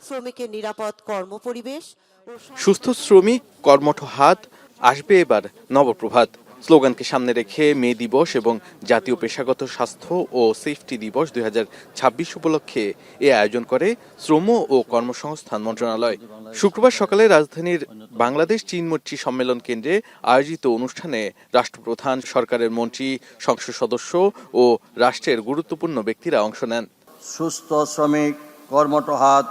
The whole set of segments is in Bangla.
শ্রমিকের নিরাপদ কর্মপরিবেশ ও সুস্থ শ্রমিক, কর্মঠ হাত, আসবে এবার নবপ্রভাত স্লোগানকে সামনে রেখে মে দিবস এবং জাতীয় পেশাগত স্বাস্থ্য ও সেফটি দিবস 2026 উপলক্ষে এ আয়োজন করে শ্রম ও কর্মসংস্থান মন্ত্রণালয়। শুক্রবার সকালে রাজধানীর বাংলাদেশ চীন মৈত্রী সম্মেলন কেন্দ্রে আয়োজিত অনুষ্ঠানে রাষ্ট্রপ্রধান, সরকারের মন্ত্রী, সংসদ সদস্য ও রাষ্ট্রের গুরুত্বপূর্ণ ব্যক্তিরা অংশ নেন। সুস্থ শ্রমিক, কর্মঠ হাত,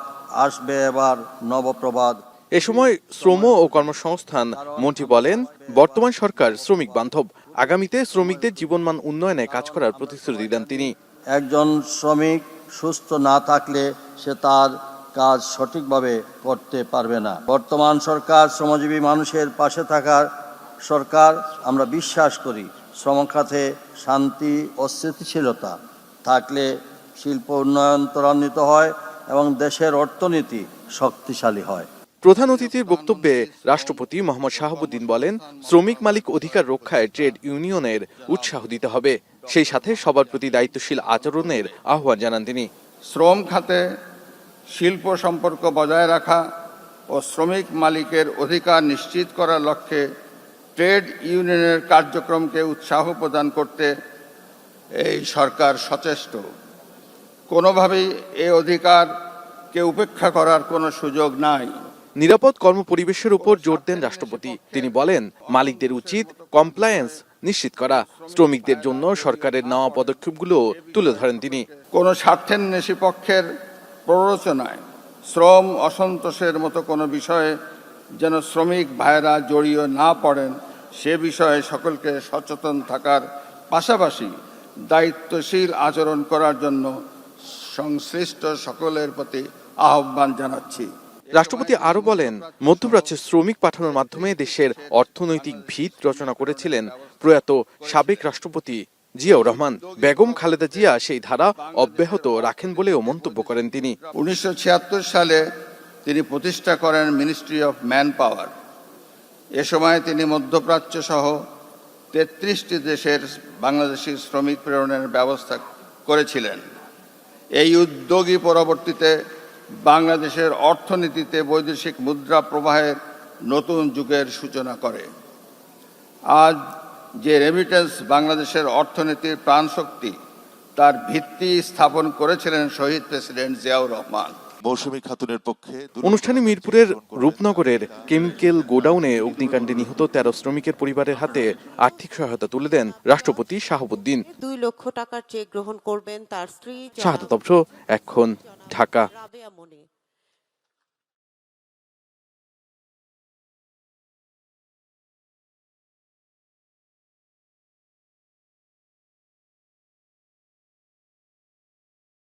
আসবে এবার নবপ্রভাত। এ সময় শ্রম ও কর্মসংস্থান মন্ত্রী বলেন, বর্তমান সরকার শ্রমিক বান্ধব, আগামীতে শ্রমিকদের জীবনমান উন্নয়নে কাজ করার প্রতিশ্রুতি দেন তিনি। একজন শ্রমিক সুস্থ না থাকলে সে তার কাজ সঠিকভাবে করতে পারবে না। বর্তমান সরকার শ্রমজীবী মানুষের পাশে থাকার সরকার। আমরা বিশ্বাস করি শ্রম খাতে শান্তি ও স্থিতিশীলতা থাকলে শিল্প উন্নয়ন ত্বরান্বিত হয় এবং দেশের অর্থনীতি শক্তিশালী হয়। প্রধান অতিথির বক্তব্যে রাষ্ট্রপতি মোহাম্মদ শাহাবুদ্দিন বলেন, শ্রমিক মালিক অধিকার রক্ষায় ট্রেড ইউনিয়নের উৎসাহ দিতে হবে, সেই সাথে সবার প্রতি দায়িত্বশীল আচরণের আহ্বান জানান তিনি। শ্রম খাতে শিল্প সম্পর্ক বজায় রাখা ও শ্রমিক মালিকের অধিকার নিশ্চিত করার লক্ষ্যে ট্রেড ইউনিয়নের কার্যক্রমকে উৎসাহ প্রদান করতে এই সরকার সচেষ্ট। কোনোভাবেই এ অধিকারকে উপেক্ষা করার কোনো সুযোগ নাই। নিরাপদ কর্মপরিবেশের উপর জোর দেন রাষ্ট্রপতি। তিনি বলেন, মালিকদের উচিত কমপ্লায়েন্স নিশ্চিত করা। শ্রমিকদের জন্য সরকারের নেওয়া পদক্ষেপগুলো তুলে ধরেন তিনি। কোনো স্বার্থান্বেষী পক্ষের প্ররোচনায় শ্রম অসন্তোষের মতো কোনো বিষয়ে যেন শ্রমিক ভাইয়েরা জড়িয়ে না পড়েন, সে বিষয়ে সকলকে সচেতন থাকার পাশাপাশি দায়িত্বশীল আচরণ করার জন্য সংশ্লিষ্ট সকলের প্রতি আহ্বান জানাচ্ছি। রাষ্ট্রপতি আরো বলেন, মধ্যপ্রাচ্যে শ্রমিক পাঠানোর মাধ্যমে দেশের অর্থনৈতিক ভিত রচনা করেছিলেন প্রয়াত সাবেক রাষ্ট্রপতি জিয়াউর রহমান। বেগম খালেদা জিয়া সেই ধারা অব্যাহত রাখেন বলেও মন্তব্য করেন তিনি। 1976 সালে তিনি প্রতিষ্ঠা করেন মিনিস্ট্রি অফ ম্যান পাওয়ার। এ সময় তিনি মধ্যপ্রাচ্য সহ 33টি দেশের বাংলাদেশি শ্রমিক প্রেরণের ব্যবস্থা করেছিলেন। এই উদ্যোগই পরবর্তীতে বাংলাদেশের অর্থনীতিতে বৈদেশিক মুদ্রা প্রবাহের নতুন যুগের সূচনা করে। আজ যে রেমিটেন্স বাংলাদেশের অর্থনীতির প্রাণশক্তি, তার ভিত্তি স্থাপন করেছিলেন শহীদ প্রেসিডেন্ট জিয়াউর রহমান। মৌসুমী খাতুনের পক্ষে অনুষ্ঠানে মিরপুরের রূপনগরের কেমিক্যাল গোডাউনে অগ্নিকাণ্ডে নিহত 13 শ্রমিকের পরিবারের হাতে আর্থিক সহায়তা তুলে দেন রাষ্ট্রপতি শাহাবুদ্দিন। 2 লক্ষ টাকার চেক গ্রহণ করবেন তার স্ত্রী শাহাদাত অবশ্র এখন ঢাকা।